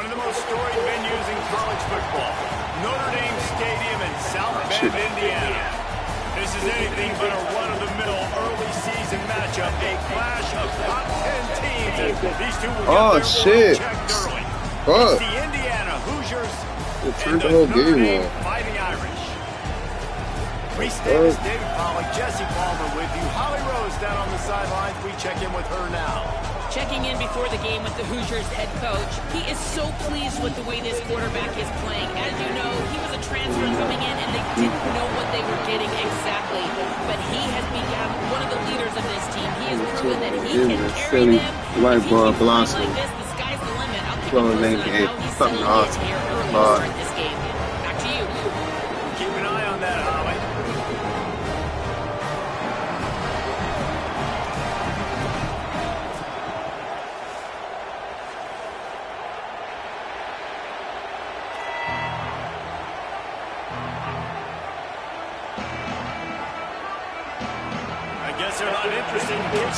One of the most storied venues in college football, Notre Dame Stadium in South Bend, Indiana. This is anything but a run-of-the-mill early season matchup, a clash of top 10 teams, and these two will get their world checked early. It's the Indiana Hoosiers and the Notre Dame Fighting Irish. Reese Davis, David Pollock, Jesse Palmer with you. Holly Rose down on the sidelines. We check in with her now. Checking in before the game with the Hoosiers head coach. He is so pleased with the way this quarterback is playing. As you know, he was a transfer coming in, and they didn't know what they were getting exactly. But he has become one of the leaders of this team. He has proven that he can carry them. White ball blossom. Like this, the sky's the limit. I'll keep you posted on how he's settling in here early to start this game. Back to you. Keep an eye on that, Holly.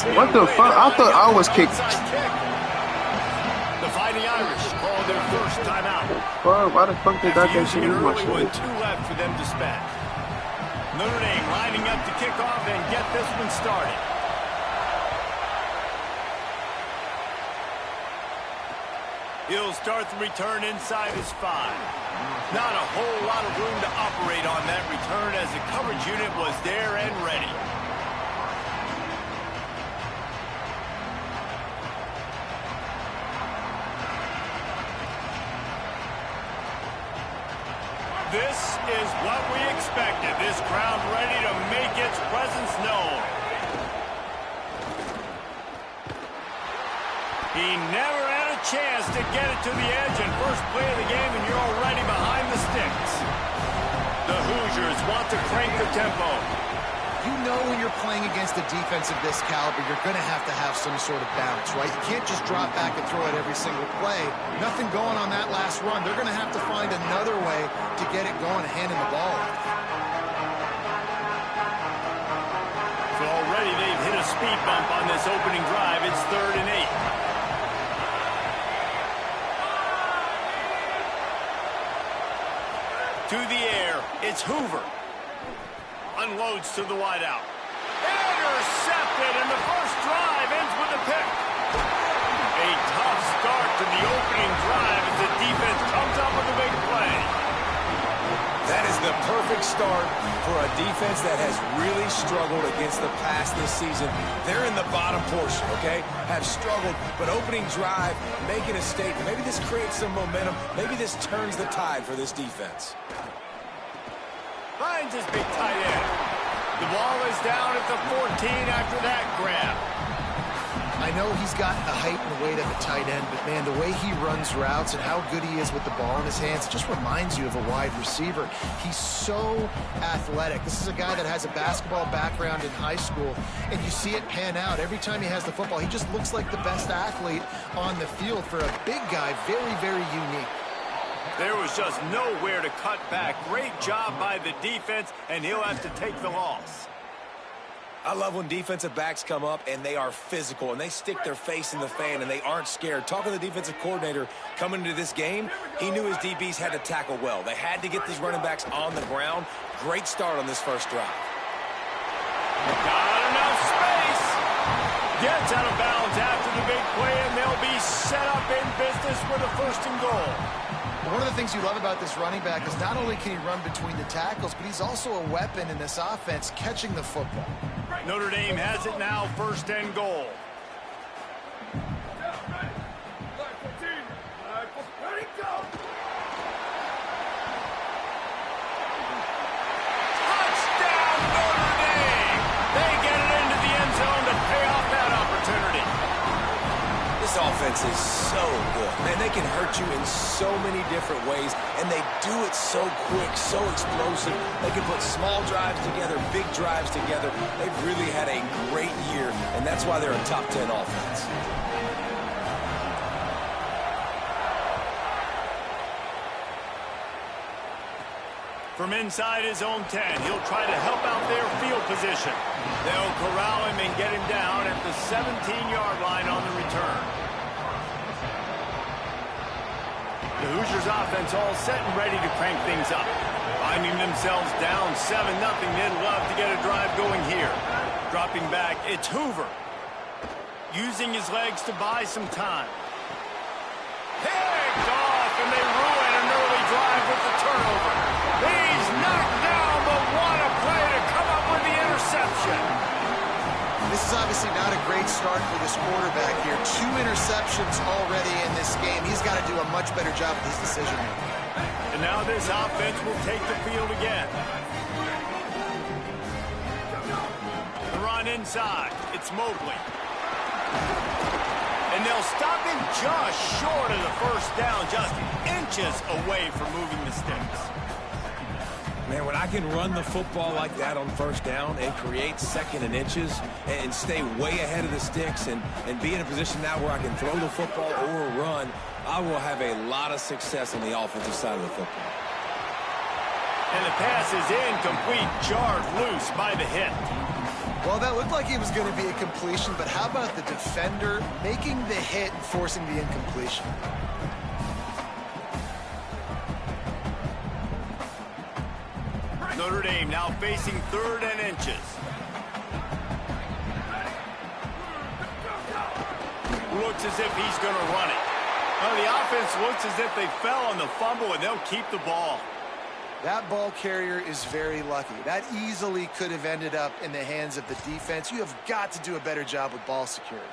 What the fuck? I thought I was kicked. The Fighting Irish called their first timeout. Why the fuck did that get shit in my shit? Two left for them to spend. Notre Dame lining up to kick off and get this one started. He'll start the return inside his 5. Not a whole lot of room to operate on that return as the coverage unit was there and ready. This is what we expected. This crowd ready to make its presence known. He never had a chance to get it to the edge, and first play of the game, and you're already behind the sticks. The Hoosiers want to crank the tempo. You know when you're playing against a defense of this caliber, you're going to have some sort of balance, right? You can't just drop back and throw it every single play. Nothing going on that last run. They're going to have to find another way to get it going, handing the ball off. So already they've hit a speed bump on this opening drive. It's 3rd and 8. To the air, it's Hoover. Unloads to the wideout. Intercepted, and the first drive ends with a pick. A tough start to the opening drive as the defense comes up with a big play. That is the perfect start for a defense that has really struggled against the pass this season. They're in the bottom portion, okay? Have struggled, but opening drive, making a statement. Maybe this creates some momentum. Maybe this turns the tide for this defense. Finds his big tight end. The ball is down at the 14 after that grab. I know he's got the height and weight of a tight end, but man, the way he runs routes and how good he is with the ball in his hands just reminds you of a wide receiver. He's so athletic. This is a guy that has a basketball background in high school, and you see it pan out. Every time he has the football, he just looks like the best athlete on the field. For a big guy, very, very unique. There was just nowhere to cut back. Great job by the defense, and he'll have to take the loss. I love when defensive backs come up and they are physical and they stick their face in the fan and they aren't scared. Talking to the defensive coordinator coming into this game, he knew his DBs had to tackle well. They had to get these running backs on the ground. Great start on this first drive. Got enough space. Gets out of bounds after the big play, and they'll be set up in business for the 1st and goal. One of the things you love about this running back is not only can he run between the tackles, but he's also a weapon in this offense, catching the football. Notre Dame has it now, 1st and goal. Touchdown, Notre Dame! They get it into the end zone to pay off that opportunity. This offense is so good. Man, they can hurt you in so many different ways, and they do it so quick, so explosive. They can put small drives together, big drives together. They've really had a great year, and that's why they're a top 10 offense. From inside his own 10, he'll try to help out their field position. They'll corral him and get him down at the 17-yard line on the return. The Hoosiers offense all set and ready to crank things up. Finding themselves down 7-0, they'd love to get a drive going here. Dropping back, it's Hoover. Using his legs to buy some time. Picked off, and they ruin an early drive with the turnover. He's knocked down, but what a play to come up with the interception. This is obviously not a great start for this quarterback here. 2 interceptions already in this game. He's got to do a much better job with his decision-making. And now this offense will take the field again. The run inside. It's Mobley. And they'll stop him just short of the first down, just inches away from moving the sticks. Man, when I can run the football like that on first down and create second and inches and stay way ahead of the sticks and be in a position now where I can throw the football or run, I will have a lot of success on the offensive side of the football. And the pass is incomplete, jarred loose by the hit. Well, that looked like it was going to be a completion, but how about the defender making the hit and forcing the incompletion? Notre Dame now facing 3rd and inches. Looks as if he's going to run it. Well, the offense looks as if they fell on the fumble, and they'll keep the ball. That ball carrier is very lucky. That easily could have ended up in the hands of the defense. You have got to do a better job with ball security.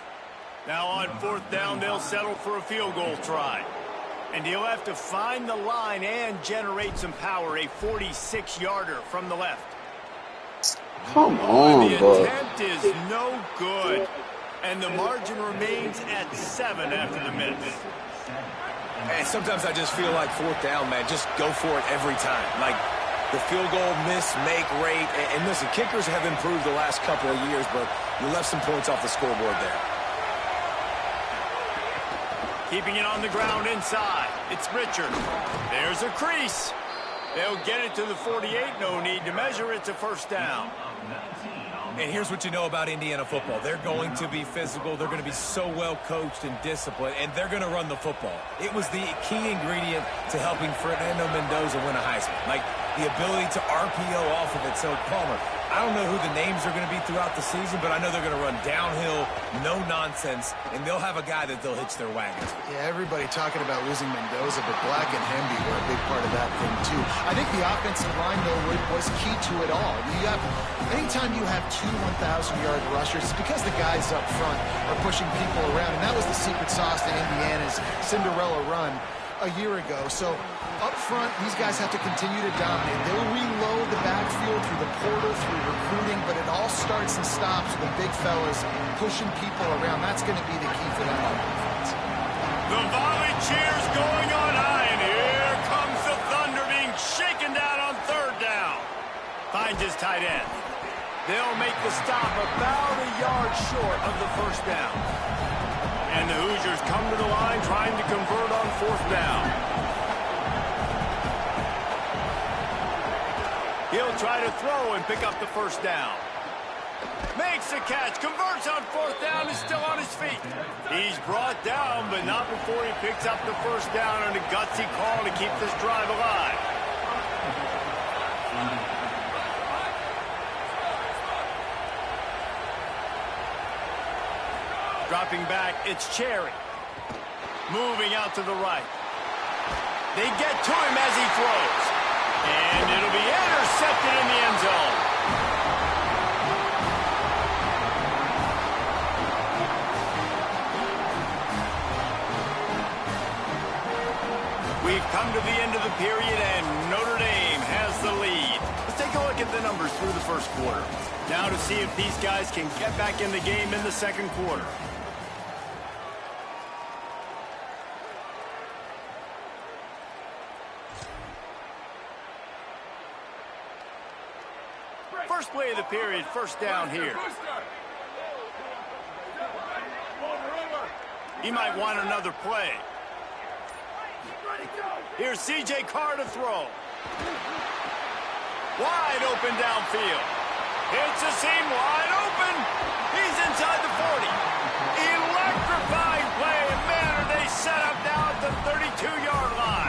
Now on 4th down, they'll settle for a field goal try. And he'll have to find the line and generate some power. A 46-yarder from the left. Come on, the bro. attempt is no good. And the margin remains at 7 after the minute. And sometimes I just feel like 4th down, man, just go for it every time. Like the field goal miss-make rate. And listen, kickers have improved the last couple of years, but you left some points off the scoreboard there. Keeping it on the ground inside. It's Richard. There's a crease. They'll get it to the 48. No need to measure. It's a first down. And here's what you know about Indiana football. They're going to be physical. They're going to be so well coached and disciplined, and they're going to run the football. It was the key ingredient to helping Fernando Mendoza win a Heisman. Like the ability to RPO off of it. So, Palmer, I don't know who the names are going to be throughout the season, but I know they're going to run downhill, no nonsense, and they'll have a guy that they'll hitch their wagon to. Yeah, everybody talking about losing Mendoza, but Black and Hemby were a big part of that thing, too. I think the offensive line, though, was key to it all. Anytime you have 2 1,000-yard rushers, it's because the guys up front are pushing people around, and that was the secret sauce to Indiana's Cinderella run a year ago. So up front, these guys have to continue to dominate. They'll reload the backfield through the portal, through recruiting, but it all starts and stops with the big fellas pushing people around. That's going to be the key for them on defense. The volley cheers going on high, and here comes the Thunder being shaken down on 3rd down. Finds his tight end. They'll make the stop about a yard short of the first down. And the Hoosiers come to the line trying to convert on 4th down. He'll try to throw and pick up the first down. Makes the catch, converts on 4th down, is still on his feet. He's brought down, but not before he picks up the first down on a gutsy call to keep this drive alive. Dropping back, it's Cherry. Moving out to the right. They get to him as he throws. And it'll be intercepted in the end zone. We've come to the end of the period, and Notre Dame has the lead. Let's take a look at the numbers through the first quarter. Now to see if these guys can get back in the game in the second quarter. First play of the period, first down here. He might want another play. Here's C.J. Carr to throw. Wide open downfield. It's a seam wide open. He's inside the 40. Electrifying play, and man, are they set up now at the 32-yard line.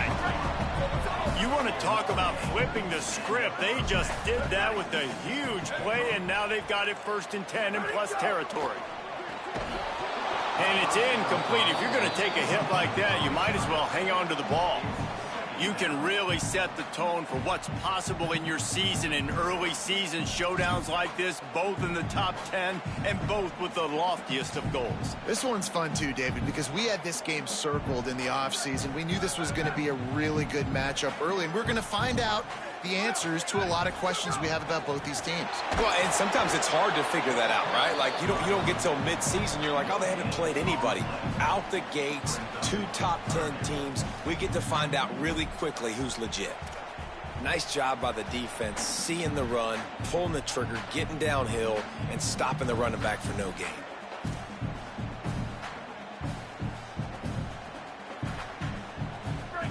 flipping the script. They just did that with a huge play, and now they've got it 1st and 10 in plus territory. And it's incomplete. If you're going to take a hit like that, you might as well hang on to the ball. You can really set the tone for what's possible in your season in early season showdowns like this, both in the top 10 and both with the loftiest of goals. This one's fun too, David, because we had this game circled in the offseason. We knew this was going to be a really good matchup early, and we're going to find out the answers to a lot of questions we have about both these teams. Well, and sometimes it's hard to figure that out, right? Like, you don't get till mid-season. You're like, oh, they haven't played anybody. Out the gates, 2 top 10 teams. We get to find out really quickly who's legit. Nice job by the defense, seeing the run, pulling the trigger, getting downhill, and stopping the running back for no gain.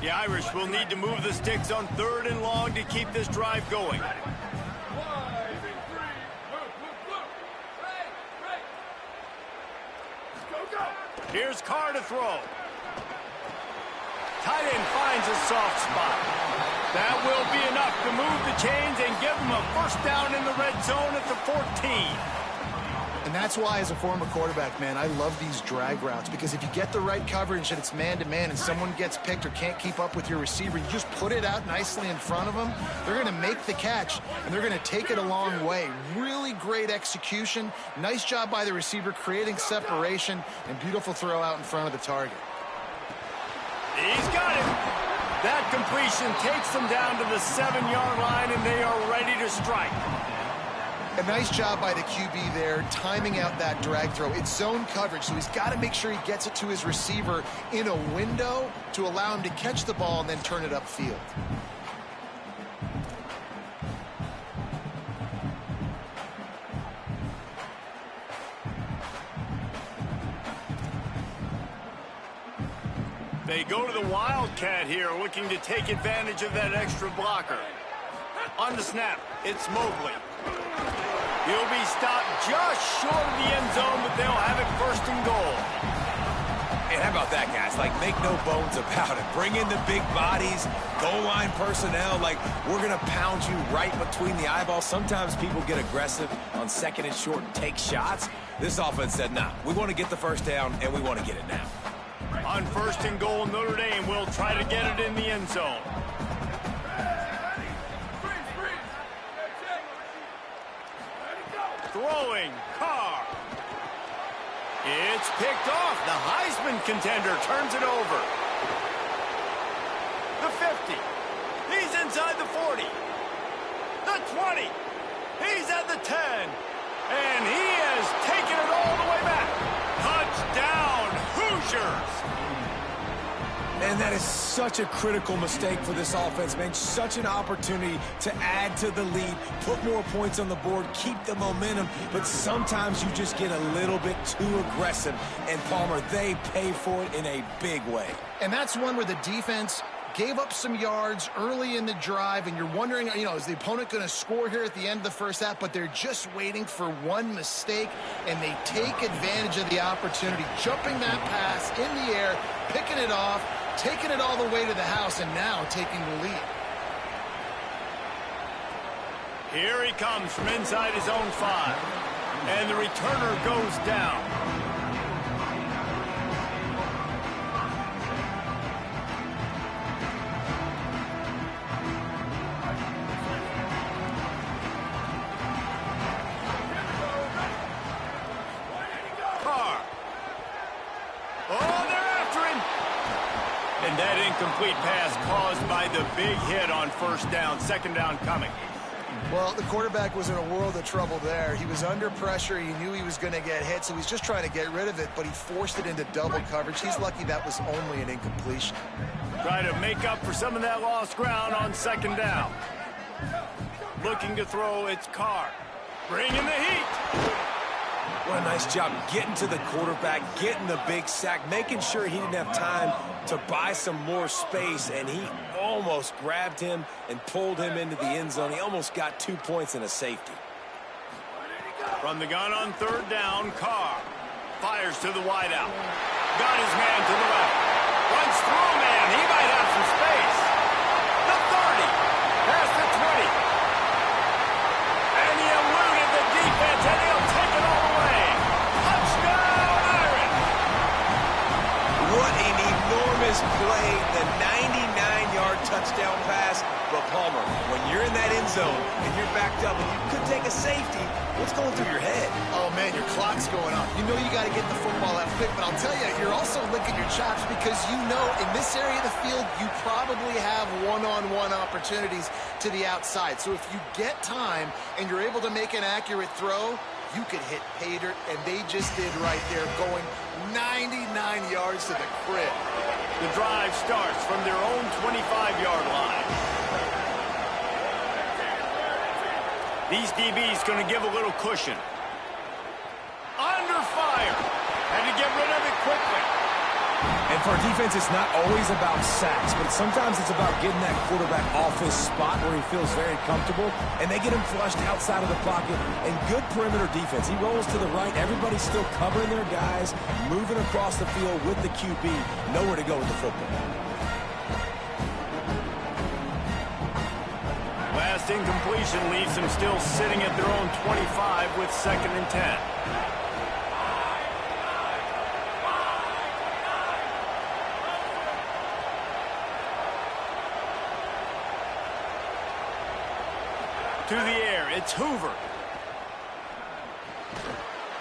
The Irish will need to move the sticks on 3rd and long to keep this drive going. Here's Carr to throw. Tight end finds a soft spot. That will be enough to move the chains and give them a 1st down in the red zone at the 14. And that's why, as a former quarterback, man, I love these drag routes, because if you get the right coverage and it's man-to-man and someone gets picked or can't keep up with your receiver, you just put it out nicely in front of them. They're going to make the catch, and they're going to take it a long way. Really great execution. Nice job by the receiver creating separation, and beautiful throw out in front of the target. He's got it. That completion takes them down to the 7-yard line, and they are ready to strike. A nice job by the QB there, timing out that drag throw. It's zone coverage, so he's got to make sure he gets it to his receiver in a window to allow him to catch the ball and then turn it upfield. They go to the Wildcat here, looking to take advantage of that extra blocker. On the snap, it's Mobley. He'll be stopped just short of the end zone, but they'll have it 1st and goal. And how about that, guys? Like, make no bones about it. Bring in the big bodies, goal line personnel. Like, we're going to pound you right between the eyeballs. Sometimes people get aggressive on 2nd and short and take shots. This offense said, nah, we want to get the 1st down, and we want to get it now. On 1st and goal, Notre Dame will try to get it in the end zone. Throwing, Carr. It's picked off. The Heisman contender turns it over. The 50. He's inside the 40. The 20. He's at the 10. And he has taken it all the way back. Touchdown, Hoosiers. And that is such a critical mistake for this offense, man. Such an opportunity to add to the lead, put more points on the board, keep the momentum. But sometimes you just get a little bit too aggressive. And, Palmer, they pay for it in a big way. And that's one where the defense gave up some yards early in the drive, and you're wondering, is the opponent going to score here at the end of the 1st half? But they're just waiting for one mistake, and they take advantage of the opportunity, jumping that pass in the air, picking it off, taking it all the way to the house, and now taking the lead. Here he comes from inside his own 5. And the returner goes down. Carr. Oh, they're after him. And that incomplete pass caused by the big hit on 1st down, 2nd down coming. Well, the quarterback was in a world of trouble there. He was under pressure. He knew he was going to get hit, so he's just trying to get rid of it, but he forced it into double coverage. He's lucky that was only an incompletion. Try to make up for some of that lost ground on 2nd down. Looking to throw, it's Carr. Bringing the heat. What a nice job getting to the quarterback, getting the big sack, making sure he didn't have time to buy some more space, and he almost grabbed him and pulled him into the end zone. He almost got 2 points and a safety. From the gun on 3rd down, Carr fires to the wideout. Got his man to the left. Runs through a man. He might have some space. The 30. Past the safety, what's going through your head? Oh, man, your clock's going off. You know you got to get the football out quick, but I'll tell you, you're also licking your chops because you know in this area of the field, you probably have one-on-one opportunities to the outside. So if you get time and you're able to make an accurate throw, you could hit pay dirt, and they just did right there, going 99 yards to the crib. The drive starts from their own 25-yard line. These DBs going to give a little cushion. Under fire. Had to get rid of it quickly. And for defense, it's not always about sacks, but sometimes it's about getting that quarterback off his spot where he feels very comfortable, and they get him flushed outside of the pocket. And good perimeter defense. He rolls to the right. Everybody's still covering their guys, moving across the field with the QB. Nowhere to go with the football. Last incompletion leaves them still sitting at their own 25 with 2nd and 10. To the air, it's Hoover.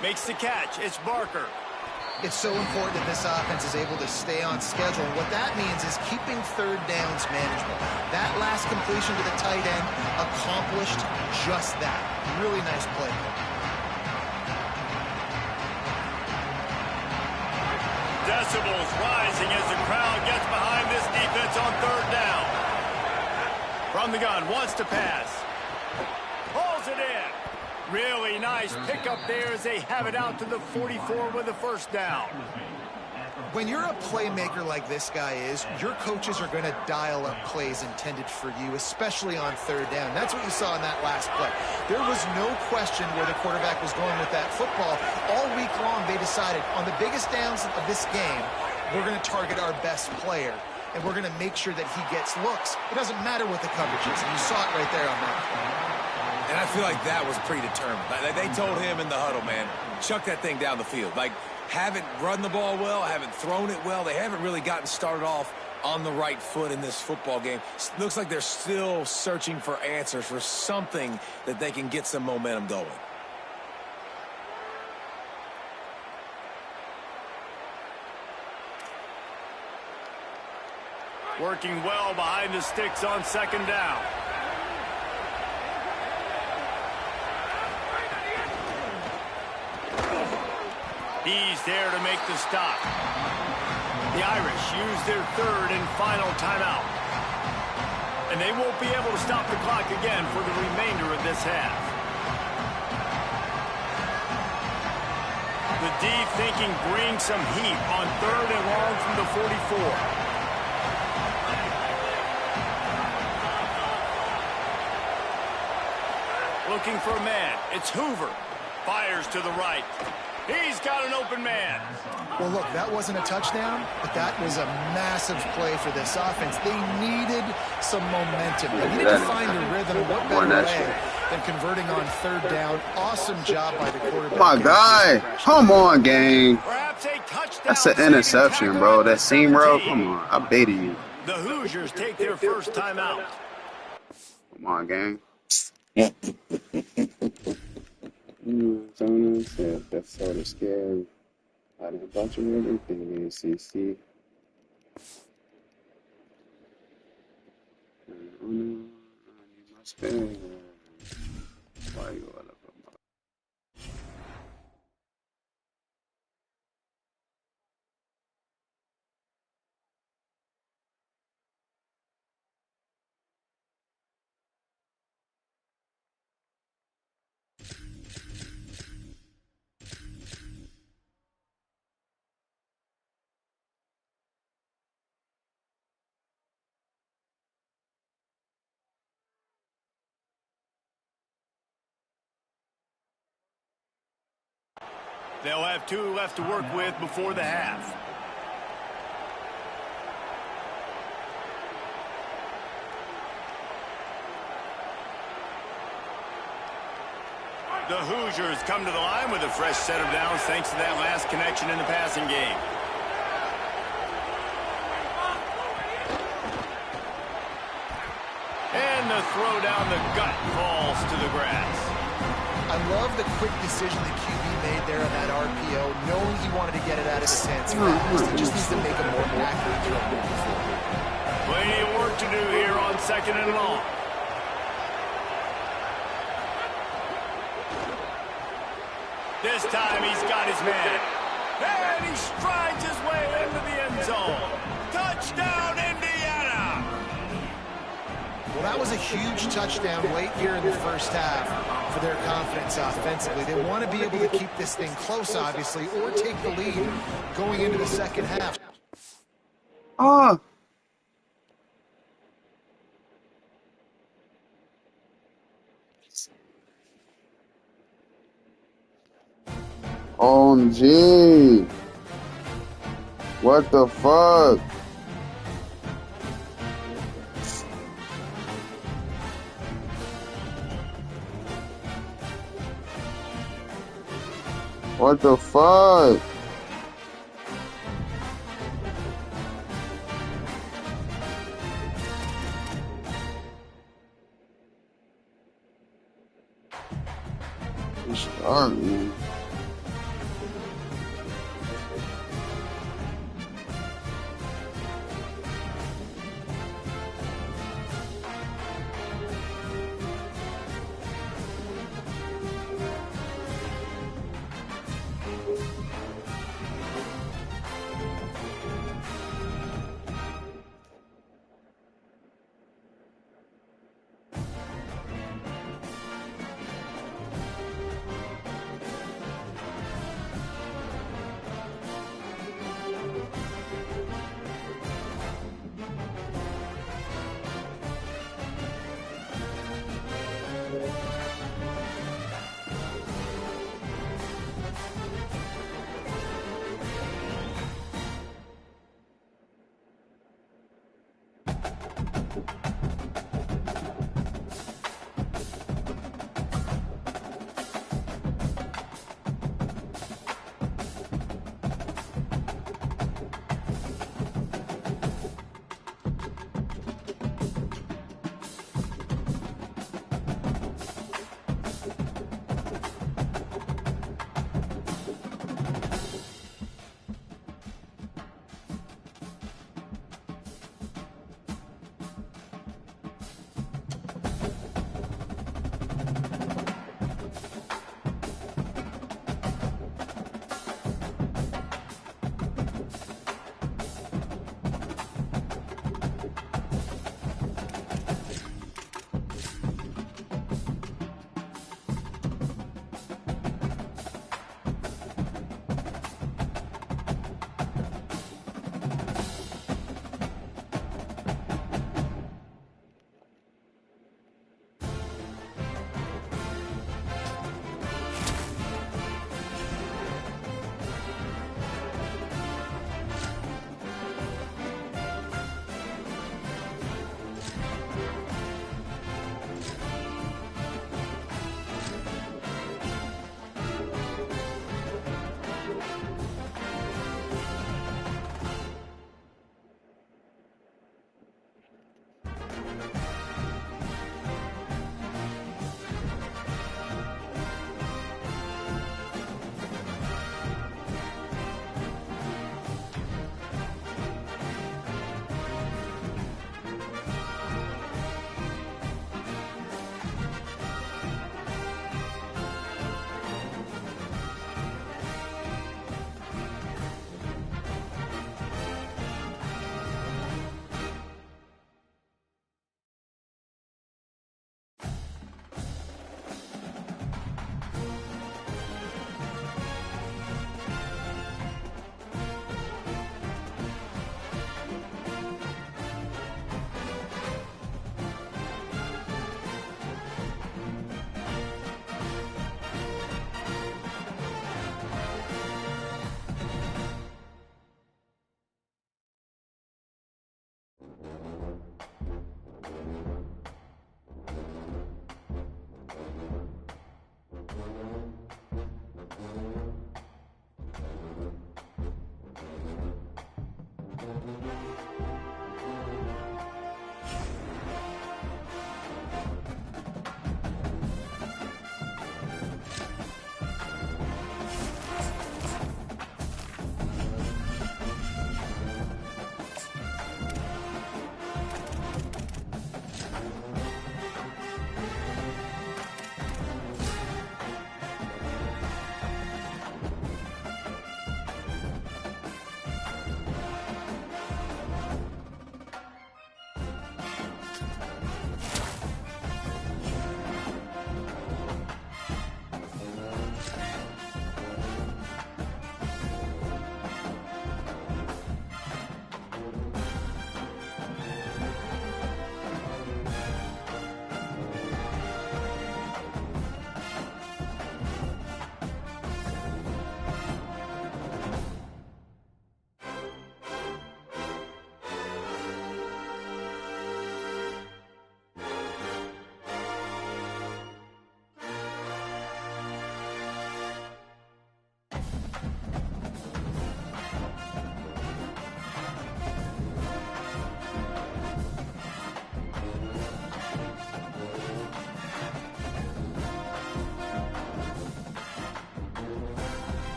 Makes the catch, it's Barker. It's so important that this offense is able to stay on schedule. And what that means is keeping third downs manageable. That last completion to the tight end accomplished just that. Really nice play. Decibels rising as the crowd gets behind this defense on 3rd down. From the gun, wants to pass. Pulls it in. Really nice pickup there as they have it out to the 44 with a 1st down. When you're a playmaker like this guy is, your coaches are going to dial up plays intended for you, especially on 3rd down. That's what you saw in that last play. There was no question where the quarterback was going with that football. All week long, they decided on the biggest downs of this game, we're going to target our best player, and we're going to make sure that he gets looks. It doesn't matter what the coverage is, and you saw it right there on that play. And I feel like that was predetermined. They told him in the huddle, man, chuck that thing down the field. Like, haven't run the ball well, haven't thrown it well. They haven't really gotten started off on the right foot in this football game. Looks like they're still searching for answers, for something that they can get some momentum going. Working well behind the sticks on 2nd down. He's there to make the stop. The Irish use their 3rd and final timeout. And they won't be able to stop the clock again for the remainder of this half. The D thinking bring some heat on 3rd and long from the 44. Looking for a man. It's Hoover. Fires to the right. He's got an open man. Well, look, that wasn't a touchdown, but that was a massive play for this offense. They needed some momentum. They needed to find a rhythm. What better way than converting on 3rd down? Awesome job by the quarterback. My guy, come on, gang. Perhaps a touchdown. That's an interception, bro. That seam route, come on. I baited you. The Hoosiers take their 1st timeout. Come on, gang. That's sort of scary. I didn't thought you were anything in CC. I need my spin. Why you up? They'll have 2 left to work with before the half. The Hoosiers come to the line with a fresh set of downs thanks to that last connection in the passing game. And the throw down the gut falls to the grass. love the quick decision the QB made there on that RPO, knowing he wanted to get it out of his hands fast. He just needs to make a more accurate throw moving forward. Plenty of work to do here on 2nd and long. This time he's got his man. And he strides his way into the end zone. Touchdown, Indiana! Well, that was a huge touchdown late here in the first half for their confidence offensively. They want to be able to keep this thing close, obviously, or take the lead going into the second half. OMG. What the fuck? What the fuck? Start, man.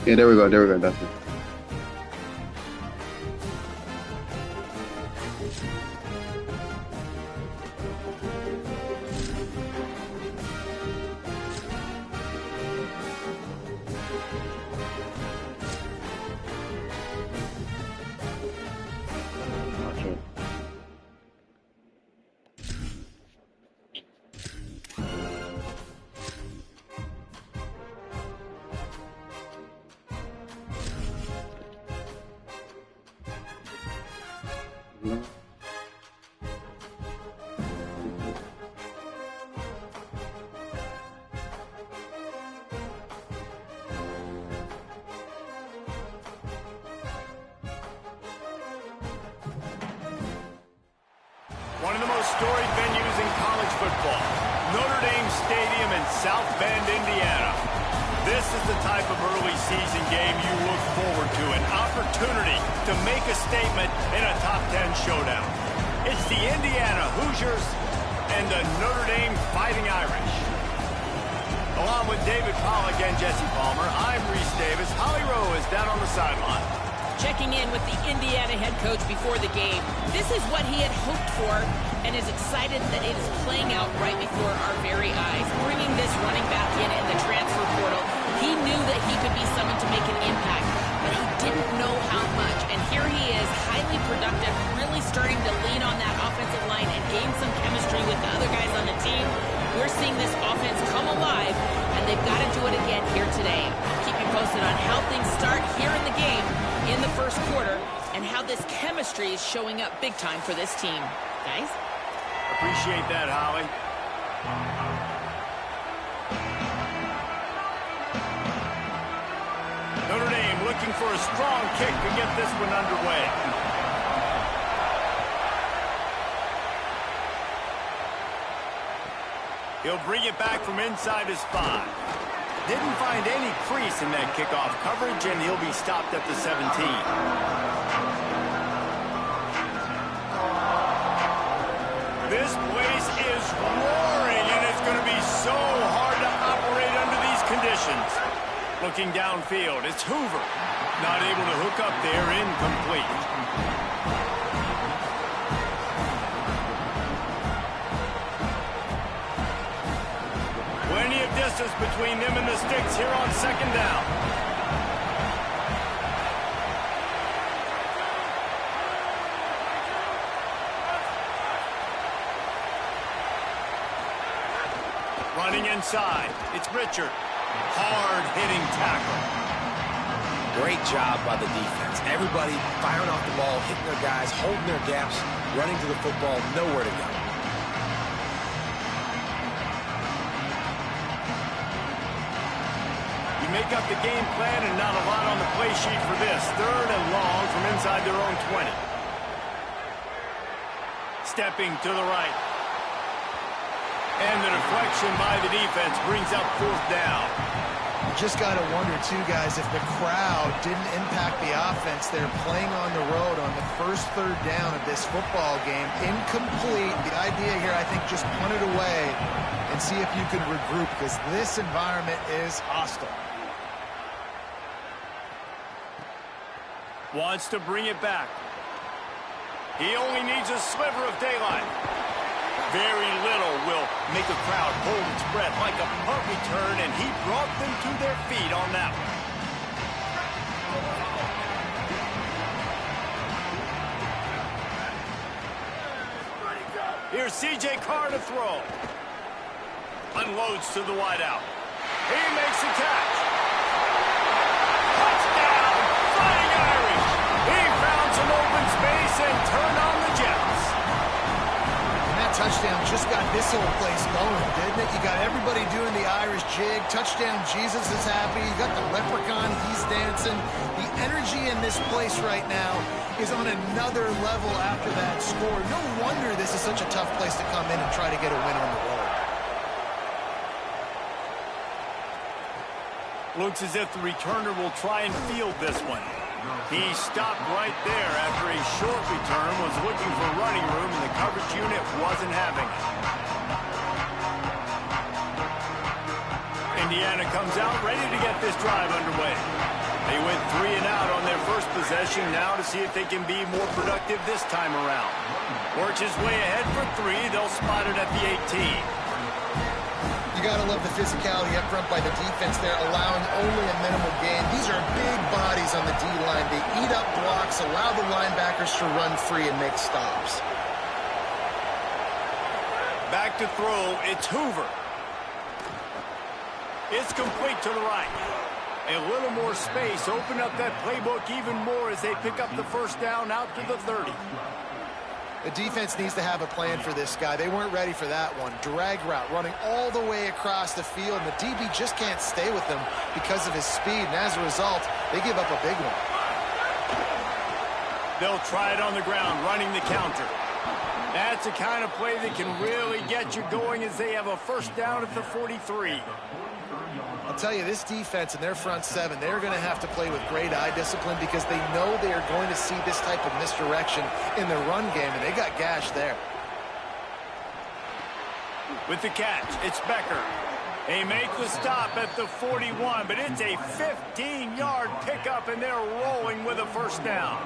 Yeah, there we go. There we go. That's it. One of the most storied venues in college football, Notre Dame Stadium in South Bend, Indiana. This is the type of early season game you look forward to, an opportunity to make a statement in a top 10 showdown. It's the Indiana Hoosiers and the Notre Dame Fighting Irish. Along with David Pollack and Jesse Palmer, I'm Reese Davis. Holly Rowe is down on the sideline. Checking in with the Indiana head coach before the game. This is what he had hoped for and is excited that it is playing out right before our very eyes. Bringing this running back in the transfer portal, he knew that he could be someone to make an impact, but he didn't know how much. And here he is, highly productive, really starting to lean on that offensive line and gain some chemistry with the other guys on the team. We're seeing this offense come alive, and they've got to do it again here today. I'll keep you posted on how things start here in the game in the first quarter and how this chemistry is showing up big time for this team. Guys? Appreciate that, Holly. Notre Dame looking for a strong kick to get this one underway. He'll bring it back from inside his 5. Didn't find any crease in that kickoff coverage, and he'll be stopped at the 17. This place is roaring, and it's going to be so hard to operate under these conditions. Looking downfield, it's Hoover. Not able to hook up there, incomplete. Plenty of distance between them and the sticks here on second down. Running inside, it's Richard. Hard-hitting tackle. Great job by the defense. Everybody firing off the ball, hitting their guys, holding their gaps, running to the football, nowhere to go. Make up the game plan and not a lot on the play sheet for this. 3rd and long from inside their own 20. Stepping to the right. And the deflection by the defense brings up 4th down. You just got to wonder, too, guys, if the crowd didn't impact the offense. They're playing on the road on the first 3rd down of this football game. Incomplete. The idea here, I think, just punt it away and see if you can regroup, because this environment is hostile. Wants to bring it back. He only needs a sliver of daylight. Very little will make a crowd hold its breath like a punt return, and he brought them to their feet on that one. Here's C.J. Carr to throw. Unloads to the wideout. He makes a catch. Touchdown, Fighting Irish. He found some open space and turned on the Jets. And that touchdown just got this whole place going, didn't it? You got everybody doing the Irish jig. Touchdown, Jesus is happy. You got the leprechaun, he's dancing. The energy in this place right now is on another level after that score. No wonder this is such a tough place to come in and try to get a win on the road. Looks as if the returner will try and field this one. He stopped right there after a short return, was looking for running room, and the coverage unit wasn't having it. Indiana comes out ready to get this drive underway. They went 3 and out on their first possession now to see if they can be more productive this time around. Works his way ahead for 3. They'll spot it at the 18. You got to love the physicality up front by the defense there, allowing only a minimal gain. These are big bodies on the D-line. They eat up blocks, allow the linebackers to run free and make stops. Back to throw, it's Hoover. It's complete to the right. A little more space, open up that playbook even more as they pick up the first down out to the 30. The defense needs to have a plan for this guy. They weren't ready for that one. Drag route, running all the way across the field, and the DB just can't stay with them because of his speed, and as a result, they give up a big one. They'll try it on the ground, running the counter. That's the kind of play that can really get you going as they have a first down at the 43. I'll tell you, this defense and their front seven, they're going to have to play with great eye discipline because they know they are going to see this type of misdirection in the run game, and they got gashed there. With the catch, it's Becker. They make the stop at the 41, but it's a 15-yard pickup, and they're rolling with a first down.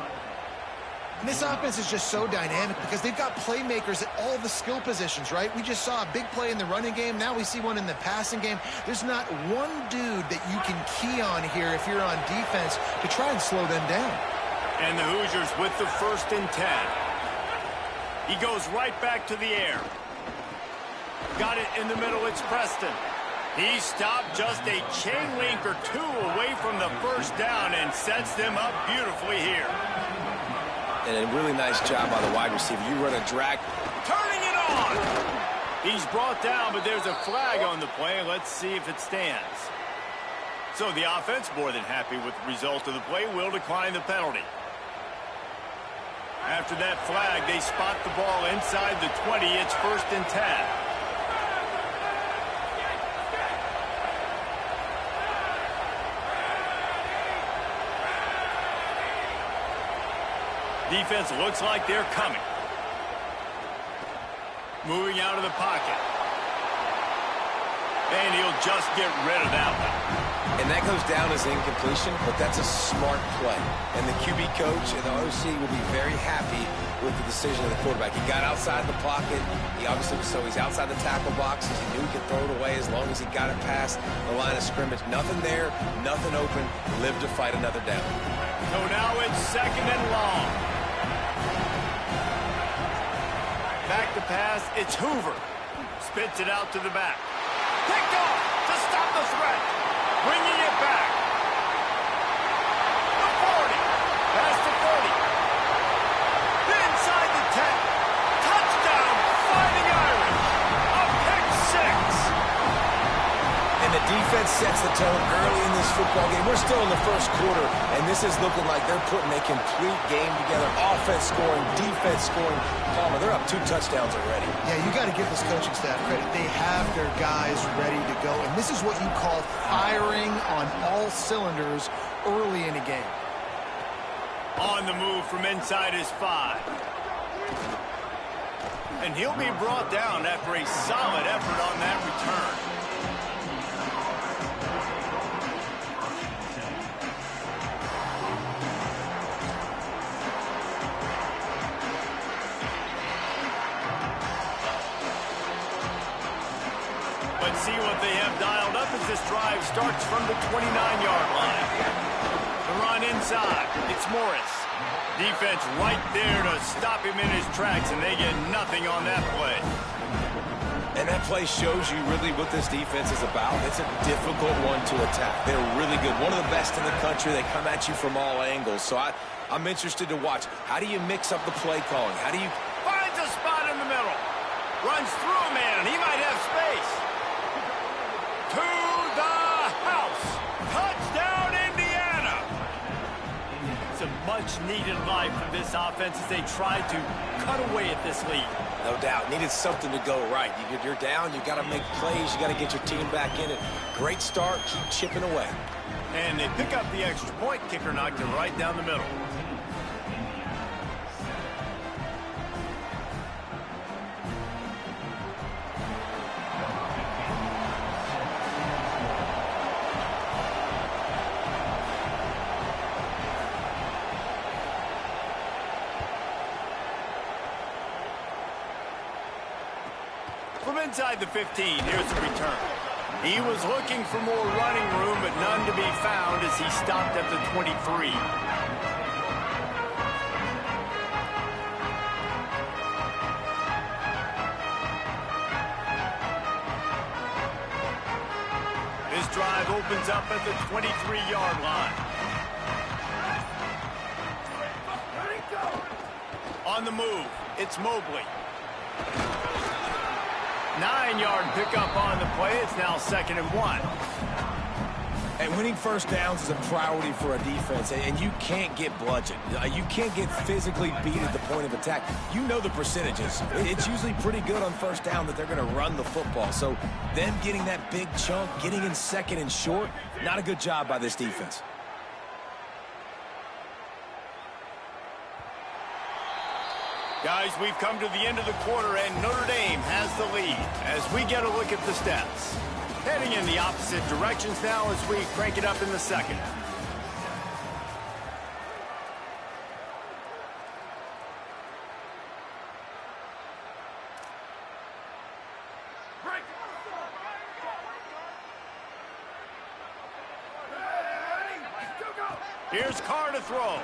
And this offense is just so dynamic because they've got playmakers at all the skill positions, right? We just saw a big play in the running game. Now we see one in the passing game. There's not one dude that you can key on here if you're on defense to try and slow them down. And the Hoosiers with the 1st and 10. He goes right back to the air. Got it in the middle. It's Preston. He stopped just a chain link or 2 away from the first down and sets them up beautifully here. And a really nice job by the wide receiver. You run a drag. Turning it on! He's brought down, but there's a flag on the play. Let's see if it stands. So the offense, more than happy with the result of the play, will decline the penalty. After that flag, they spot the ball inside the 20. It's 1st and 10. Defense looks like they're coming. Moving out of the pocket. And he'll just get rid of that one. And that goes down as incompletion, but that's a smart play. And the QB coach and the OC will be very happy with the decision of the quarterback. He got outside the pocket. He obviously, so he's outside the tackle boxes. He knew he could throw it away as long as he got it past the line of scrimmage. Nothing there, nothing open. Lived to fight another down. So now it's 2nd and long. Back to pass, it's Hoover. Spits it out to the back. Picked off to stop the threat. Bringing it back. The 40. Past the 40. Inside the 10. Touchdown, Fighting Irish. A pick 6. And the defense sets the tone early in this football game. We're still in the first quarter, and this is looking like they're putting a complete game together. Offense scoring, defense scoring. Palmer, they're up 2 touchdowns already. Yeah, you got to give this coaching staff credit. They have their guys ready to go, and this is what you call firing on all cylinders early in a game. On the move from inside his 5. And he'll be brought down after a solid effort on that return. Let's see what they have dialed up as this drive starts from the 29-yard line. The run inside. It's Morris. Defense right there to stop him in his tracks, and they get nothing on that play. And that play shows you really what this defense is about. It's a difficult one to attack. They're really good. One of the best in the country. They come at you from all angles. So I'm interested to watch. How do you mix up the play calling? How do you... Finds a spot in the middle. Runs through a man. He might have space. To the house. Touchdown, Indiana. It's a much-needed life for this offense as they try to cut away at this lead. No doubt. Needed something to go right. You're down. You got to make plays. You got to get your team back in it. Great start. Keep chipping away. And they pick up the extra point. Kicker knocked it right down the middle. inside the 15. Here's the return. He was looking for more running room, but none to be found as he stopped at the 23. This drive opens up at the 23-yard line. On the move, it's Mobley. 9-yard pickup on the play. It's now 2nd and 1. And winning first downs is a priority for a defense, and you can't get bludgeoned. You can't get physically beat at the point of attack. You know the percentages. It's usually pretty good on first down that they're going to run the football. So them getting that big chunk, getting in 2nd and short, not a good job by this defense. Guys, we've come to the end of the quarter, and Notre Dame has the lead as we get a look at the stats. Heading in the opposite directions now as we crank it up in the second. Here's Carr to throw.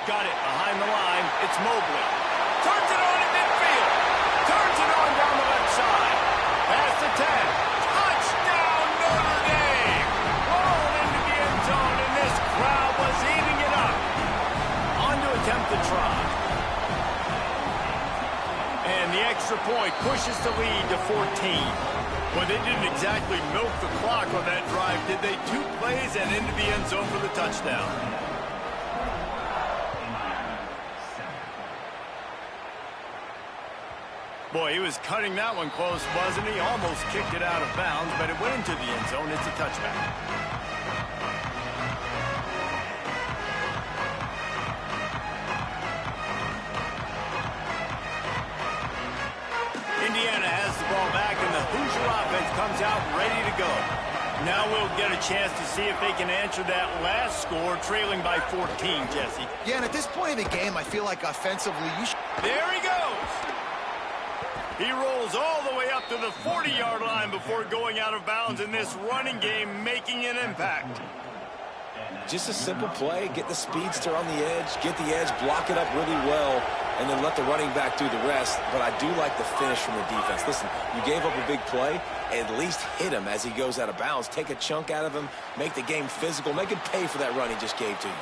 Got it behind the line. It's Mobley. Turns it on in midfield. Turns it on down the left side. Past the 10. Touchdown, Notre Dame. Rolled into the end zone, and this crowd was eating it up. On to attempt the try. And the extra point pushes the lead to 14. Well, they didn't exactly milk the clock on that drive, did they? 2 plays and into the end zone for the touchdown. Boy, he was cutting that one close, wasn't he? Almost kicked it out of bounds, but it went into the end zone. It's a touchback. Indiana has the ball back, and the Hoosier offense comes out ready to go. Now we'll get a chance to see if they can answer that last score, trailing by 14, Jesse. Yeah, and at this point in the game, I feel like offensively, There he goes! He rolls all the way up to the 40-yard line before going out of bounds in this running game, making an impact. Just a simple play, get the speedster on the edge, get the edge, block it up really well, and then let the running back do the rest. But I do like the finish from the defense. Listen, you gave up a big play, at least hit him as he goes out of bounds. Take a chunk out of him, make the game physical, make him pay for that run he just gave to you.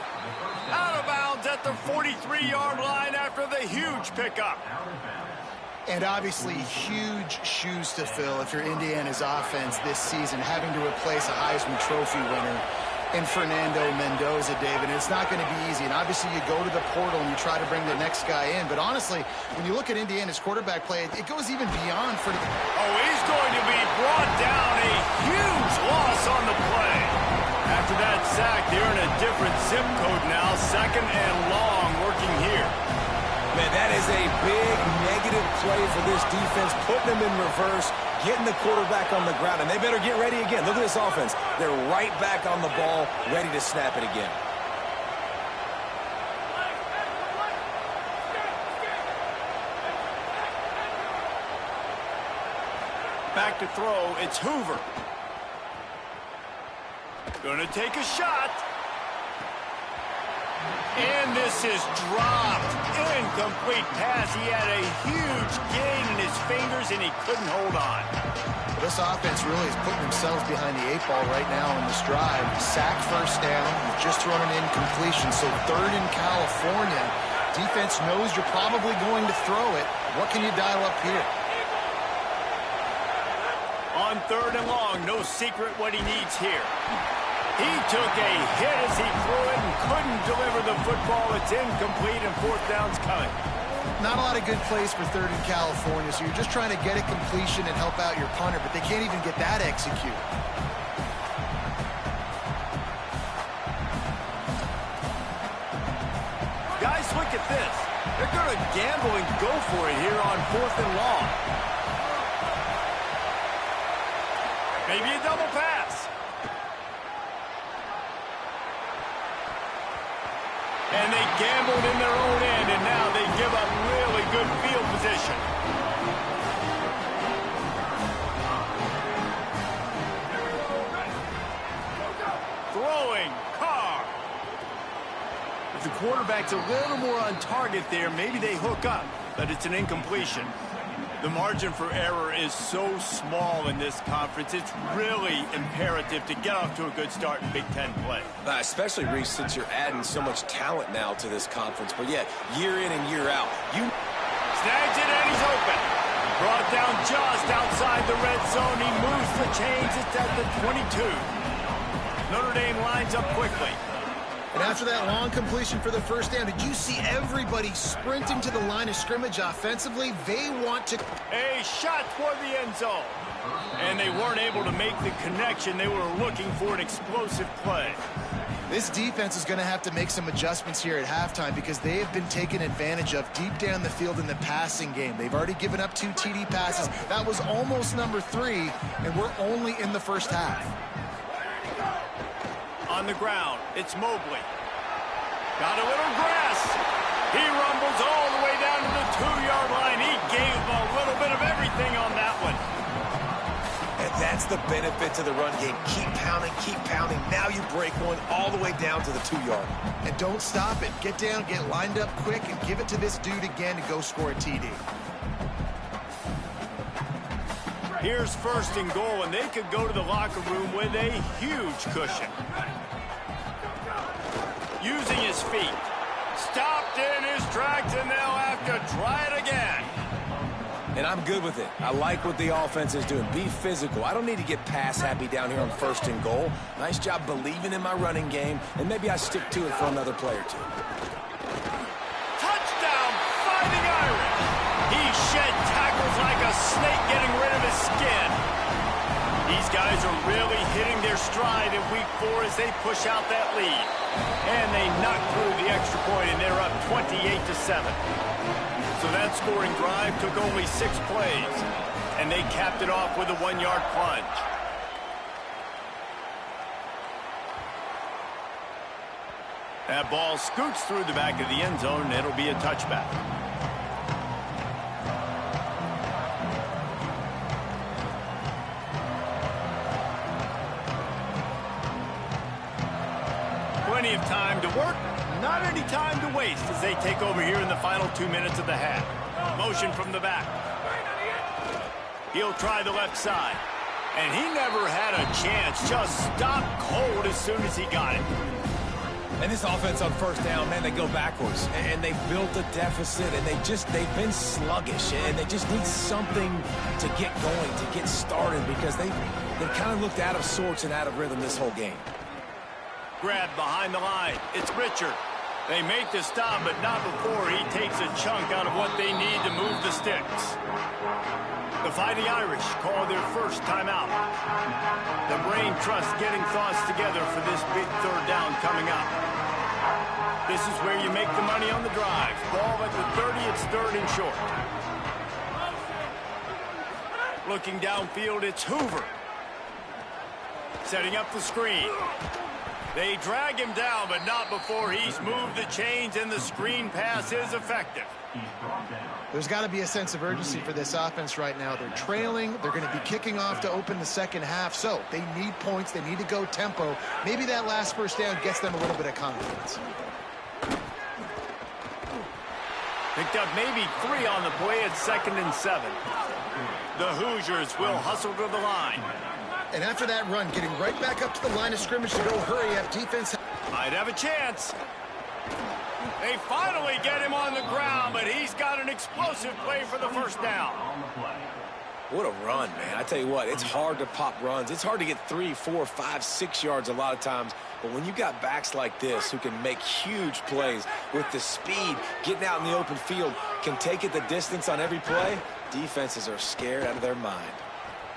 Out of bounds at the 43-yard line after the huge pickup. And obviously, huge shoes to fill if you're Indiana's offense this season, having to replace a Heisman Trophy winner in Fernando Mendoza, David. And it's not going to be easy. And obviously, you go to the portal and you try to bring the next guy in. But honestly, when you look at Indiana's quarterback play, it goes even beyond for the... Oh, he's going to be brought down. A huge loss on the play. After that sack, they're in a different zip code now. 2nd and long working here. Man, that is a big negative play for this defense, putting them in reverse, getting the quarterback on the ground, and they better get ready again. Look at this offense. They're right back on the ball, ready to snap it again. Back to throw, it's Hoover. Gonna take a shot. And this is dropped. Incomplete pass. He had a huge gain in his fingers, and he couldn't hold on. This offense really is putting themselves behind the 8 ball right now on this drive. Sack first down. You've just thrown an incompletion. So 3rd in California. Defense knows you're probably going to throw it. What can you dial up here? On 3rd and long, no secret what he needs here. He took a hit as he threw it and couldn't deliver the football. It's incomplete, and 4th down's coming. Not a lot of good plays for 3rd in California, so you're just trying to get a completion and help out your punter, but they can't even get that executed. Guys, look at this. They're going to gamble and go for it here on 4th and long. Maybe a double pass. And they gambled in their own end, and now they give up really good field position. If the quarterback's a little more on target there, maybe they hook up, but it's an incompletion. The margin for error is so small in this conference, it's really imperative to get off to a good start in Big Ten play. Especially, Reese, since you're adding so much talent now to this conference. But, yeah, year in and year out. Snags it, and he's open. Brought down just outside the red zone. He moves the chains. It's at the 22. Notre Dame lines up quickly. And after that long completion for the first down, did you see everybody sprinting to the line of scrimmage offensively? They want to... A shot toward the end zone. And they weren't able to make the connection. They were looking for an explosive play. This defense is going to have to make some adjustments here at halftime because they have been taken advantage of deep down the field in the passing game. They've already given up 2 TD passes. That was almost number 3, and we're only in the first half. On the ground, it's Mobley. Got a little grass. He rumbles all the way down to the 2-yard line. He gave a little bit of everything on that one. And that's the benefit to the run game. Keep pounding, keep pounding. Now you break one all the way down to the 2-yard. And don't stop it. Get down, get lined up quick, and give it to this dude again to go score a TD. Here's 1st and goal, and they could go to the locker room with a huge cushion. Using his feet. Stopped in his tracks, and they'll have to try it again. And I'm good with it. I like what the offense is doing. Be physical. I don't need to get pass happy down here on 1st and goal. Nice job believing in my running game, and maybe I stick to it for another play or 2. Touchdown, Fighting Irish. He shed tackles like a snake getting rid of his skin. These guys are really hitting their stride in week 4 as they push out that lead. And they knock through the extra point, and they're up 28-7. So that scoring drive took only 6 plays, and they capped it off with a 1-yard plunge. That ball scoots through the back of the end zone, and it'll be a touchback. Plenty of time to work, not any time to waste as they take over here in the final 2 minutes of the half. Motion from the back. He'll try the left side. And he never had a chance, just stopped cold as soon as he got it. And this offense on 1st down, man, they go backwards. And they built a deficit, and they've been sluggish. And they just need something to get going, to get started, because they've kind of looked out of sorts and out of rhythm this whole game. Grab behind the line. It's Richard. They make the stop, but not before he takes a chunk out of what they need to move the sticks. The Fighting Irish call their first timeout. The Brain Trust getting thoughts together for this big 3rd down coming up. This is where you make the money on the drive. Ball at the 30, it's 3rd and short. Looking downfield, it's Hoover. Setting up the screen. They drag him down, but not before he's moved the chains, and the screen pass is effective. There's got to be a sense of urgency for this offense right now. They're trailing. They're going to be kicking off to open the 2nd half, so they need points. They need to go tempo. Maybe that last 1st down gets them a little bit of confidence. Picked up maybe 3 on the play at 2nd and 7. The Hoosiers will hustle to the line. And after that run, getting right back up to the line of scrimmage to go hurry up defense. Might have a chance. They finally get him on the ground, but he's got an explosive play for the 1st down. What a run, man. I tell you what, it's hard to pop runs. It's hard to get 3, 4, 5, 6 yards a lot of times. But when you got backs like this who can make huge plays with the speed, getting out in the open field, can take it the distance on every play, defenses are scared out of their mind.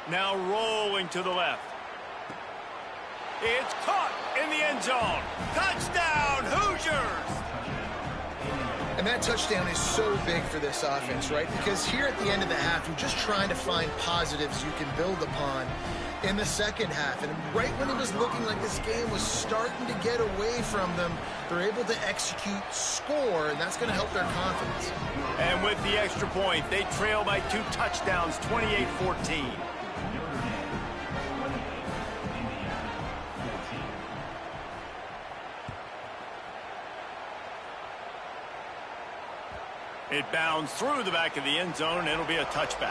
Now rolling to the left. It's caught in the end zone. Touchdown, Hoosiers! And that touchdown is so big for this offense, right? Because here at the end of the half, you're just trying to find positives you can build upon in the 2nd half. And right when it was looking like this game was starting to get away from them, they're able to execute, score, and that's going to help their confidence. And with the extra point, they trail by 2 touchdowns, 28-14. It bounds through the back of the end zone, and it'll be a touchback.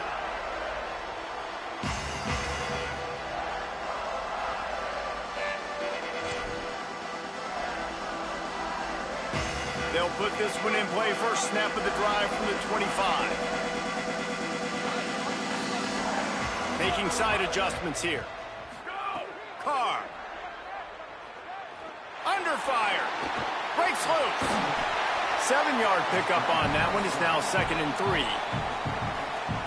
They'll put this one in play. First snap of the drive from the 25. Making side adjustments here. Carr. Under fire. Breaks loose. 7-yard pickup on that one. Is now 2nd and 3.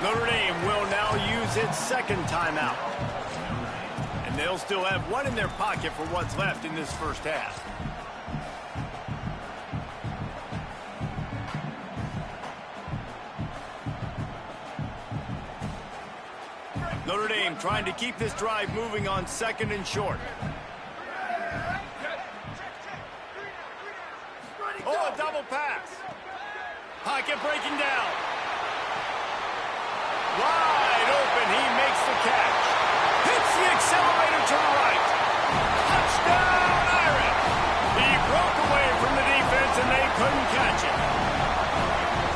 Notre Dame will now use its second timeout. And they'll still have one in their pocket for what's left in this first half. Notre Dame trying to keep this drive moving on 2nd and short. Oh, a double pass. Pocket breaking down. Wide open, he makes the catch. Hits the accelerator to the right. Touchdown, Irish. He broke away from the defense and they couldn't catch it.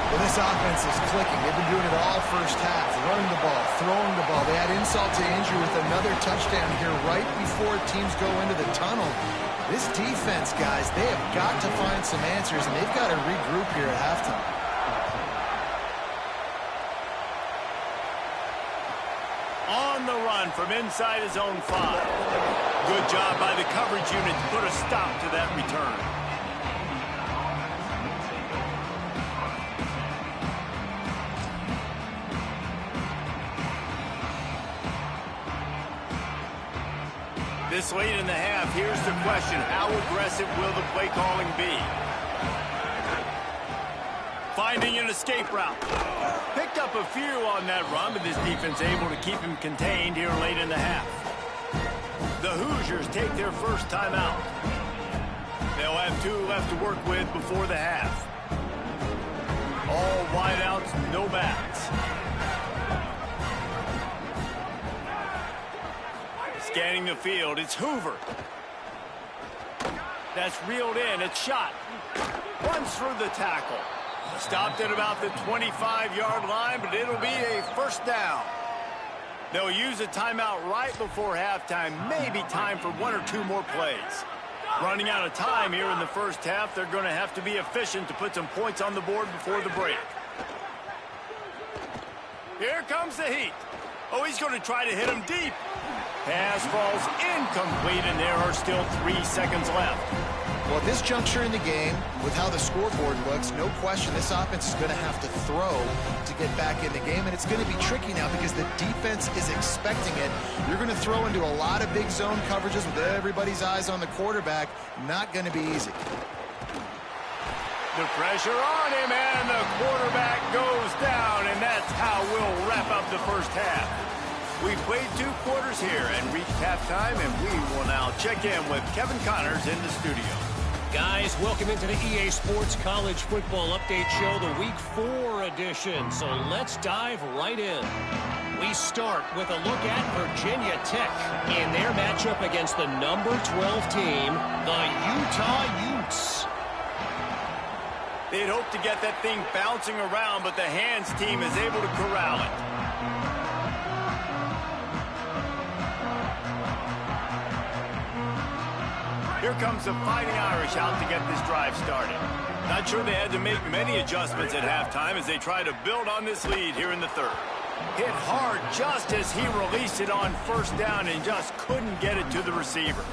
Well, this offense is clicking. They've been doing it all first half. Running the ball, throwing the ball. They add insult to injury with another touchdown here right before teams go into the tunnel. This defense, guys, they have got to find some answers, and they've got to regroup here at halftime. On the run from inside his own 5. Good job by the coverage unit to put a stop to that return. This late in the half, here's the question. How aggressive will the play calling be? Finding an escape route. Picked up a few on that run, but this defense able to keep him contained here late in the half. The Hoosiers take their first timeout. They'll have 2 left to work with before the half. All wideouts, no backs. Scanning the field, it's Hoover. That's reeled in, it's shot. Runs through the tackle. Stopped at about the 25-yard line, but it'll be a first down. They'll use a timeout right before halftime. Maybe time for 1 or 2 more plays. Running out of time here in the first half. They're going to have to be efficient to put some points on the board before the break. Here comes the heat. Oh, he's going to try to hit him deep. Pass falls incomplete, and there are still 3 seconds left. Well, at this juncture in the game, with how the scoreboard looks, no question this offense is going to have to throw to get back in the game, and it's going to be tricky now because the defense is expecting it. You're going to throw into a lot of big zone coverages with everybody's eyes on the quarterback. Not going to be easy. The pressure on him, and the quarterback goes down, and that's how we'll wrap up the first half. We played 2 quarters here and reached halftime, and we will now check in with Kevin Connors in the studio. Guys, welcome into the EA Sports College Football Update Show, the Week 4 edition. So let's dive right in. We start with a look at Virginia Tech in their matchup against the number 12 team, the Utah Utes. They'd hope to get that thing bouncing around, but the hands team is able to corral it. Here comes the Fighting Irish out to get this drive started. Not sure they had to make many adjustments at halftime as they try to build on this lead here in the third. Hit hard just as he released it on first down and just couldn't get it to the receiver.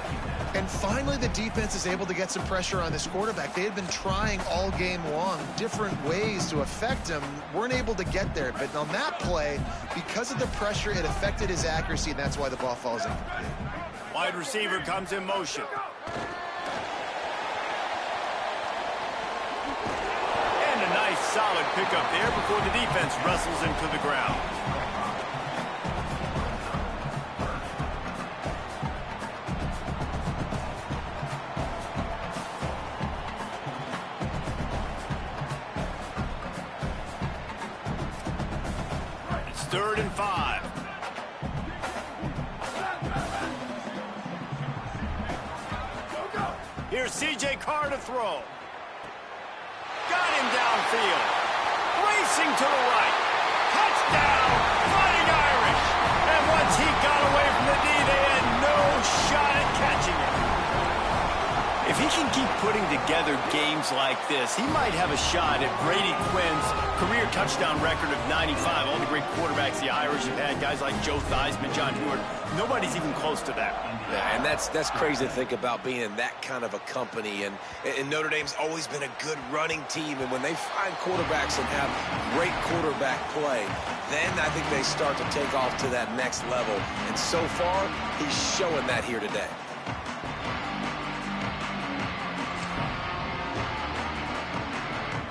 And finally, the defense is able to get some pressure on this quarterback. They had been trying all game long different ways to affect him. Weren't able to get there. But on that play, because of the pressure, it affected his accuracy, and that's why the ball falls incomplete. Wide receiver comes in motion. And a nice solid pickup there before the defense wrestles him to the ground. It's 3rd and 5. Here's C.J. Carr to throw. Got him downfield. racing to the right. Touchdown, Fighting Irish. And once he got away from the D, they had no shot at catching him. If he can keep putting together games like this, he might have a shot at Brady Quinn's career touchdown record of 95. All the great quarterbacks the Irish have had, guys like Joe Theismann, John Heward, nobody's even close to that. Yeah, and that's crazy to think about being in that kind of a company. And Notre Dame's always been a good running team. And when they find quarterbacks and have great quarterback play, then I think they start to take off to that next level. And so far, he's showing that here today.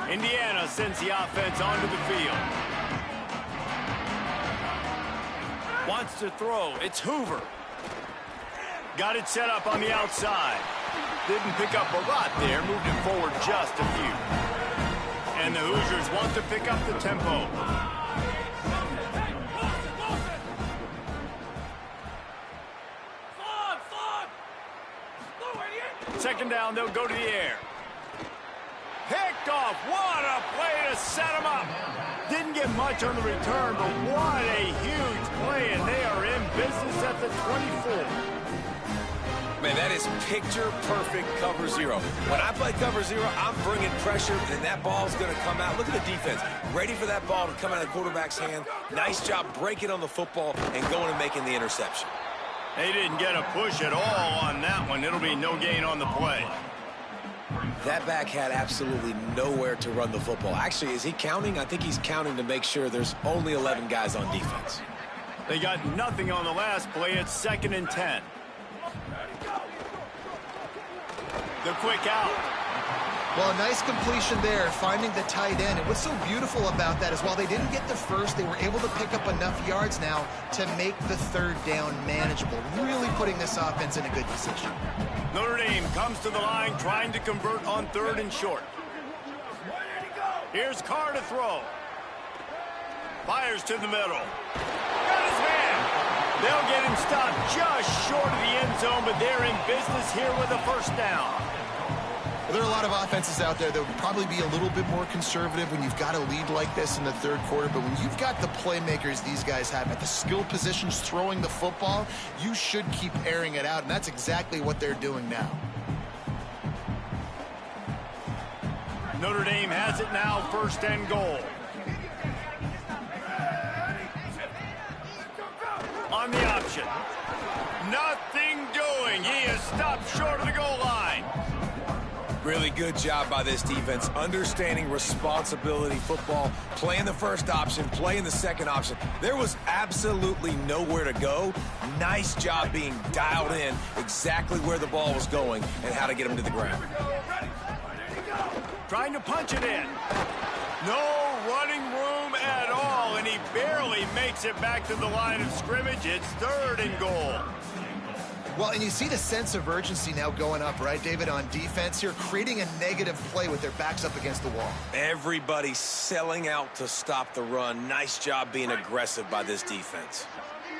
Indiana sends the offense onto the field. Wants to throw. It's Hoover. Got it set up on the outside. Didn't pick up a lot there. Moved it forward just a few. And the Hoosiers want to pick up the tempo. Second down, they'll go to the air. Picked off. What a play to set him up. Didn't get much on the return, but what a huge play, and they are in business at the 24. Man, that is picture-perfect cover zero. When I play cover zero, I'm bringing pressure, and that ball's going to come out. Look at the defense. Ready for that ball to come out of the quarterback's hand. Nice job breaking on the football and going and making the interception. They didn't get a push at all on that one. It'll be no gain on the play. That back had absolutely nowhere to run the football. Actually, is he counting? I think he's counting to make sure there's only 11 guys on defense. They got nothing on the last play. It's 2nd and 10. The quick out. Well, a nice completion there, finding the tight end. And what's so beautiful about that is while they didn't get the first, they were able to pick up enough yards now to make the third down manageable. Really putting this offense in a good position. Notre Dame comes to the line trying to convert on 3rd and short. Here's Carr to throw. Fires to the middle. Got his man. They'll get him stopped just short of the end zone, but they're in business here with a first down. There are a lot of offenses out there that would probably be a little bit more conservative when you've got a lead like this in the third quarter. But when you've got the playmakers these guys have at the skill positions throwing the football, you should keep airing it out. And that's exactly what they're doing now. Notre Dame has it now, 1st and goal. On the option. Nothing doing. He is stopped short of the goal line. Really good job by this defense, understanding responsibility football, playing the first option, playing the second option. There was absolutely nowhere to go. Nice job being dialed in exactly where the ball was going and how to get him to the ground. Trying to punch it in. No running room at all, and he barely makes it back to the line of scrimmage. It's 3rd and goal. Well, and you see the sense of urgency now going up, right, David, on defense here, creating a negative play with their backs up against the wall. Everybody selling out to stop the run. Nice job being aggressive by this defense.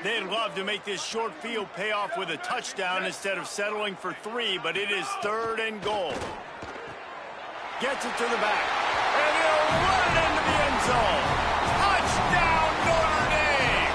They'd love to make this short field pay off with a touchdown instead of settling for 3, but it is 3rd and goal. Gets it to the back, and he'll run into the end zone. Touchdown, Notre Dame!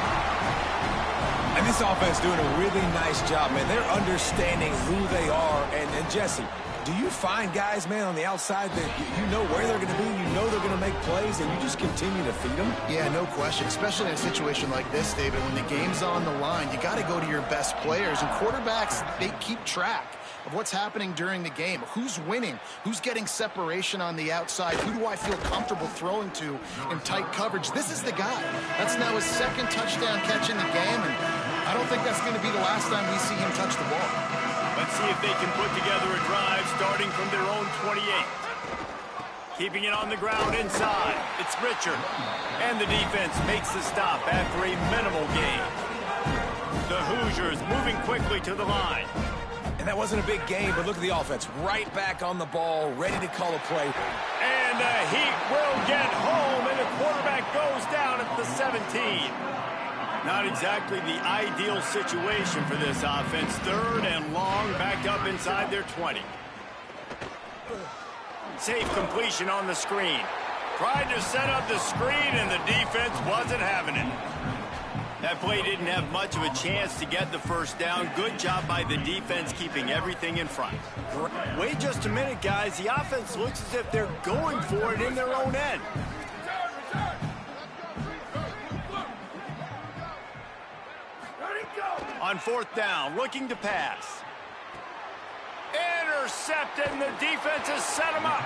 And this offense doing a really nice job, man. They're understanding who they are. And Jesse, do you find guys, man, on the outside that you know where they're going to be, you know they're going to make plays, and you just continue to feed them? Yeah, no question, especially in a situation like this, David. When the game's on the line, you got to go to your best players. And quarterbacks, they keep track of what's happening during the game. Who's winning? Who's getting separation on the outside? Who do I feel comfortable throwing to in tight coverage? This is the guy. That's now his 2nd touchdown catch in the game, and I don't think that's going to be the last time we see him touch the ball. Let's see if they can put together a drive starting from their own 28. Keeping it on the ground inside. It's Richard. And the defense makes the stop after a minimal gain. The Hoosiers moving quickly to the line. And that wasn't a big game, but look at the offense. Right back on the ball, ready to call a play. And the Heat will get home, and the quarterback goes down at the 17. Not exactly the ideal situation for this offense. 3rd and long, back up inside their 20. Safe completion on the screen. Tried to set up the screen, and the defense wasn't having it. That play didn't have much of a chance to get the first down. Good job by the defense keeping everything in front. Wait just a minute, guys. The offense looks as if they're going for it in their own end. On fourth down, looking to pass. Intercepted, and the defense has set him up.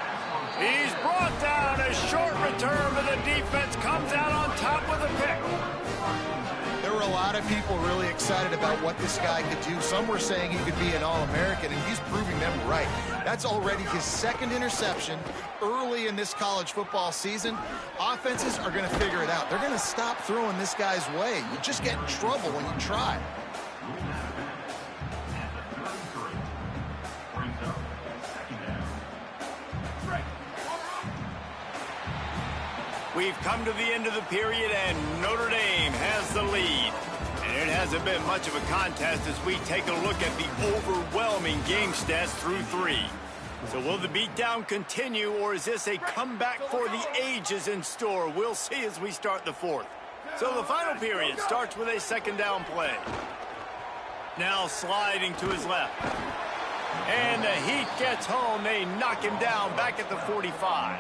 He's brought down. A short return, but the defense comes out on top with a pick. There were a lot of people really excited about what this guy could do. Some were saying he could be an All-American, and he's proving them right. That's already his second interception early in this college football season. Offenses are going to figure it out. They're going to stop throwing this guy's way. You just get in trouble when you try. We've come to the end of the period, and Notre Dame has the lead. And it hasn't been much of a contest as we take a look at the overwhelming game stats through 3. So will the beatdown continue, or is this a comeback for the ages in store? We'll see as we start the fourth. So the final period starts with a second down play. Now sliding to his left. And the Heat gets home. They knock him down back at the 45.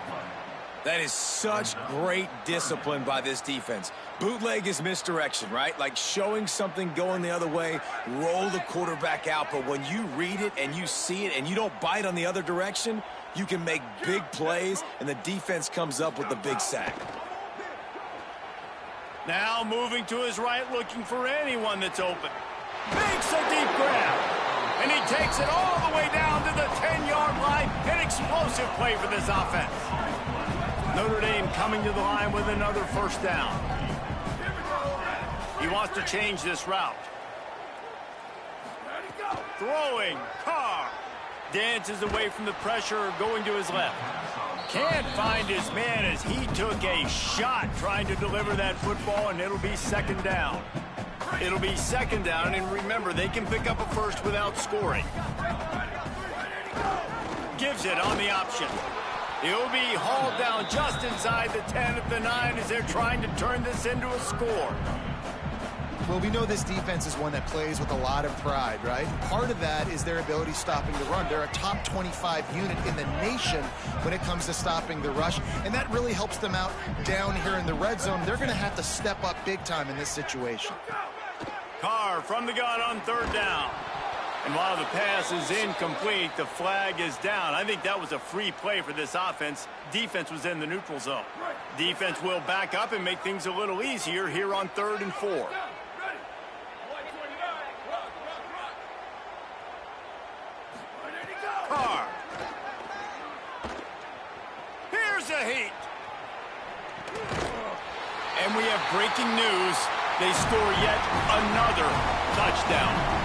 That is such great discipline by this defense. Bootleg is misdirection, right? Like showing something going the other way, roll the quarterback out. But when you read it and you see it and you don't bite on the other direction, you can make big plays, and the defense comes up with the big sack. Now moving to his right, looking for anyone that's open. Makes a deep grab. And he takes it all the way down to the 10-yard line. An explosive play for this offense. Notre Dame coming to the line with another first down. He wants to change this route. Throwing. Carr dances away from the pressure, going to his left. Can't find his man as he took a shot trying to deliver that football, and it'll be second down. It'll be second down, and remember, they can pick up a first without scoring. Gives it on the option. He'll be hauled down just inside the 10 at the 9 as they're trying to turn this into a score. Well, we know this defense is one that plays with a lot of pride, right? Part of that is their ability stopping the run. They're a top 25 unit in the nation when it comes to stopping the rush, and that really helps them out down here in the red zone. They're going to have to step up big time in this situation. Carr from the gun on third down. And while the pass is incomplete, the flag is down. I think that was a free play for this offense. Defense was in the neutral zone. Defense will back up and make things a little easier here on 3rd and 4. Carr. Here's a Heat. And we have breaking news. They score yet another touchdown.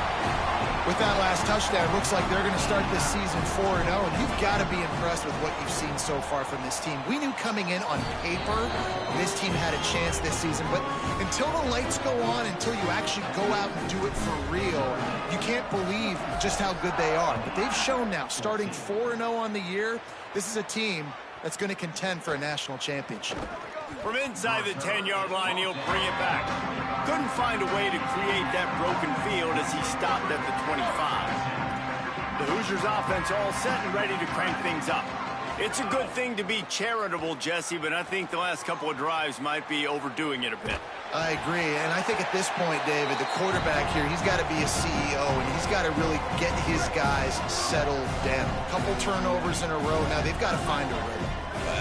With that last touchdown, looks like they're going to start this season 4-0, and you've got to be impressed with what you've seen so far from this team. We knew coming in on paper this team had a chance this season, but until the lights go on, until you actually go out and do it for real, you can't believe just how good they are. But they've shown now, starting 4-0 on the year, this is a team that's going to contend for a national championship. From inside the 10-yard line, he'll bring it back. Couldn't find a way to create that broken field as he stopped at the 25. The Hoosiers offense all set and ready to crank things up. It's a good thing to be charitable, Jesse, but I think the last couple of drives might be overdoing it a bit. I agree, and I think at this point, David, the quarterback here, he's got to be a CEO, and he's got to really get his guys settled down. A couple turnovers in a row. Now they've got to find a rhythm.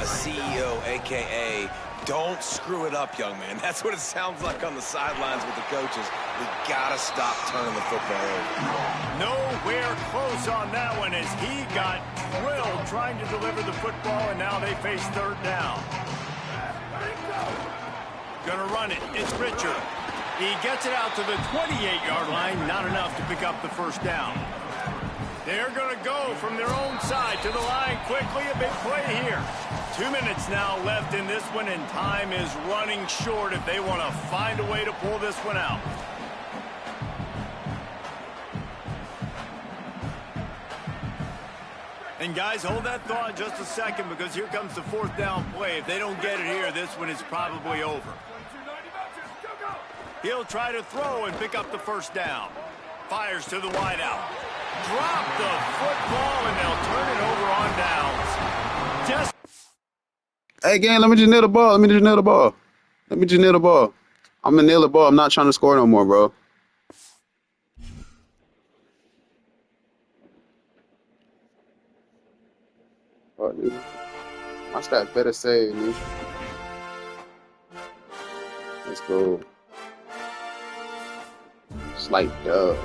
CEO, a.k.a. don't screw it up, young man. That's what it sounds like on the sidelines with the coaches. We got to stop turning the football over. Nowhere close on that one as he got drilled trying to deliver the football, and now they face third down. Gonna run it. It's Richard. He gets it out to the 28-yard line. Not enough to pick up the first down. They're going to go from their own side to the line quickly. A big play here. 2 minutes now left in this one, and time is running short if they want to find a way to pull this one out. And And guys, hold that thought just a second, because here comes the fourth down play. If they don't get it here, this one is probably over. He'll try to throw and pick up the first down. Fires to the wideout. Drop the football, and they'll turn it over on downs. Hey, gang, let me just nail the ball. Let me just nail the ball. Let me just nail the ball. I'm going to nail the ball. I'm not trying to score no more, bro. Oh, dude. My stat better save, man. Let's go. Slight dub.